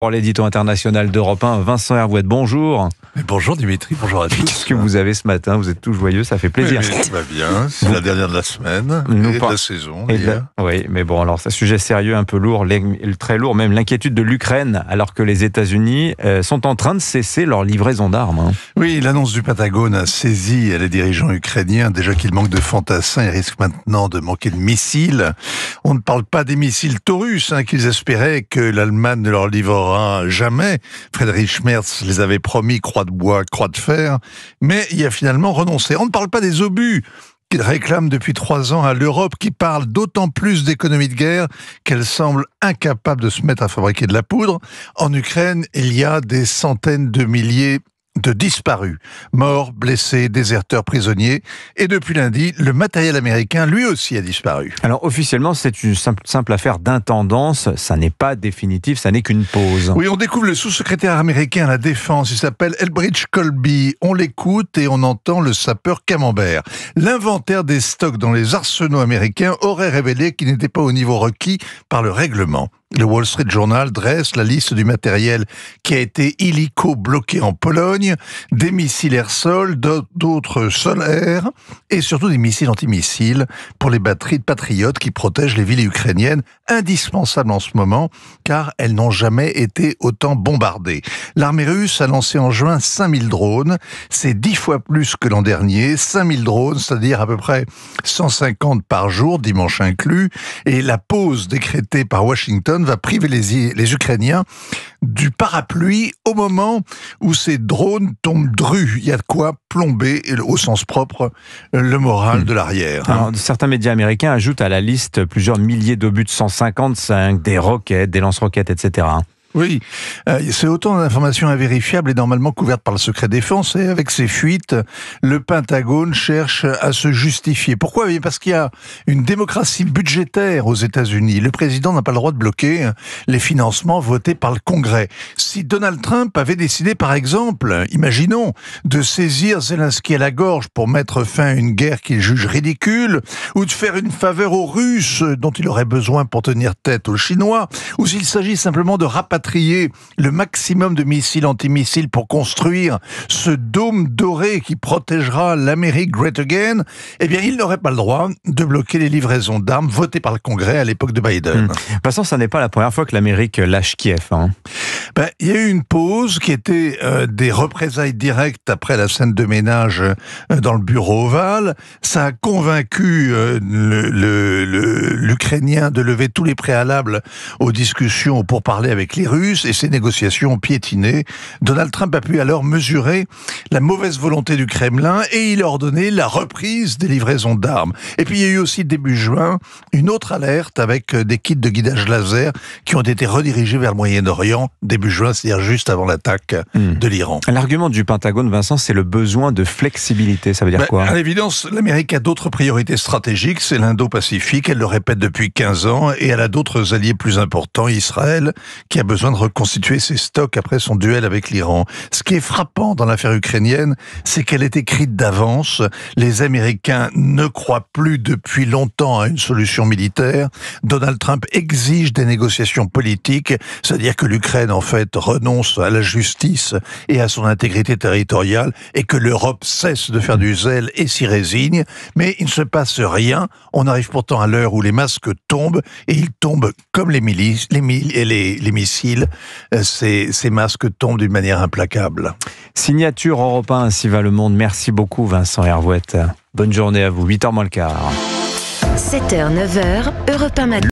Pour l'édito international d'Europe 1, Vincent Hervouet, bonjour. Bonjour Dimitri, bonjour à tous. Qu'est-ce que vous avez ce matin? Vous êtes tout joyeux, ça fait plaisir. Oui, tout va bien, c'est la dernière de la semaine et de la saison. Oui, mais bon, alors c'est un sujet sérieux, un peu lourd, très lourd, même l'inquiétude de l'Ukraine, alors que les États-Unis sont en train de cesser leur livraison d'armes. Oui, l'annonce du Pentagone a saisi les dirigeants ukrainiens. Déjà qu'ils manquent de fantassins, ils risquent maintenant de manquer de missiles. On ne parle pas des missiles Taurus qu'ils espéraient que l'Allemagne ne leur livrera jamais. Friedrich Merz les avait promis, croix de bois, croix de fer, mais il a finalement renoncé. On ne parle pas des obus qu'il réclame depuis 3 ans à l'Europe, qui parle d'autant plus d'économie de guerre qu'elle semble incapable de se mettre à fabriquer de la poudre. En Ukraine, il y a des centaines de milliers de disparus, morts, blessés, déserteurs, prisonniers. Et depuis lundi, le matériel américain, lui aussi, a disparu. Alors officiellement, c'est une simple affaire d'intendance. Ça n'est pas définitif, ça n'est qu'une pause. Oui, on découvre le sous-secrétaire américain à la Défense. Il s'appelle Elbridge Colby. On l'écoute et on entend le sapeur Camembert. L'inventaire des stocks dans les arsenaux américains aurait révélé qu'il n'était pas au niveau requis par le règlement. Le Wall Street Journal dresse la liste du matériel qui a été illico bloqué en Pologne, des missiles air-sol, d'autres sol-air, et surtout des missiles antimissiles pour les batteries de Patriotes qui protègent les villes ukrainiennes, indispensables en ce moment, car elles n'ont jamais été autant bombardées. L'armée russe a lancé en juin 5000 drones, c'est 10 fois plus que l'an dernier, 5000 drones, c'est-à-dire à peu près 150 par jour, dimanche inclus, et la pause décrétée par Washington va priver les Ukrainiens du parapluie au moment où ces drones tombent drus. Il y a de quoi plomber, au sens propre, le moral de l'arrière. Alors, certains médias américains ajoutent à la liste plusieurs milliers d'obus de 155, des roquettes, des lance-roquettes, etc. Oui, c'est autant d'informations invérifiables et normalement couvertes par le secret défense. Et avec ces fuites, le Pentagone cherche à se justifier. Pourquoi ? Parce qu'il y a une démocratie budgétaire aux États-Unis. Le président n'a pas le droit de bloquer les financements votés par le Congrès. Si Donald Trump avait décidé, par exemple, imaginons, de saisir Zelensky à la gorge pour mettre fin à une guerre qu'il juge ridicule, ou de faire une faveur aux Russes dont il aurait besoin pour tenir tête aux Chinois, ou s'il s'agit simplement de rapatrier le maximum de missiles antimissiles pour construire ce dôme doré qui protégera l'Amérique Great Again, eh bien, il n'aurait pas le droit de bloquer les livraisons d'armes votées par le Congrès à l'époque de Biden. De toute façon, ça n'est pas la première fois que l'Amérique lâche Kiev. Il y a eu une pause qui était des représailles directes après la scène de ménage dans le bureau ovale. Ça a convaincu l'Ukrainien de lever tous les préalables aux discussions pour parler avec les Russes, et ces négociations ont piétiné. Donald Trump a pu alors mesurer la mauvaise volonté du Kremlin et il a ordonné la reprise des livraisons d'armes. Et puis il y a eu aussi début juin une autre alerte avec des kits de guidage laser qui ont été redirigés vers le Moyen-Orient début juin, c'est-à-dire juste avant l'attaque de l'Iran. L'argument du Pentagone, Vincent, c'est le besoin de flexibilité. Ça veut dire quoi ? À l'évidence, l'Amérique a d'autres priorités stratégiques, c'est l'Indo-Pacifique, elle le répète depuis 15 ans, et elle a d'autres alliés plus importants, Israël, qui a besoin de reconstituer ses stocks après son duel avec l'Iran. Ce qui est frappant dans l'affaire ukrainienne, c'est qu'elle est écrite d'avance. Les Américains ne croient plus depuis longtemps à une solution militaire. Donald Trump exige des négociations politiques, c'est-à-dire que l'Ukraine, en fait, renonce à la justice et à son intégrité territoriale, et que l'Europe cesse de faire du zèle et s'y résigne. Mais il ne se passe rien. On arrive pourtant à l'heure où les masques tombent, et ils tombent comme les missiles. Ces masques tombent d'une manière implacable. Signature Europe 1, ainsi va le monde. Merci beaucoup Vincent Hervouet. Bonne journée à vous, 8h moins le quart. 7h, 9h, Europe 1 matin.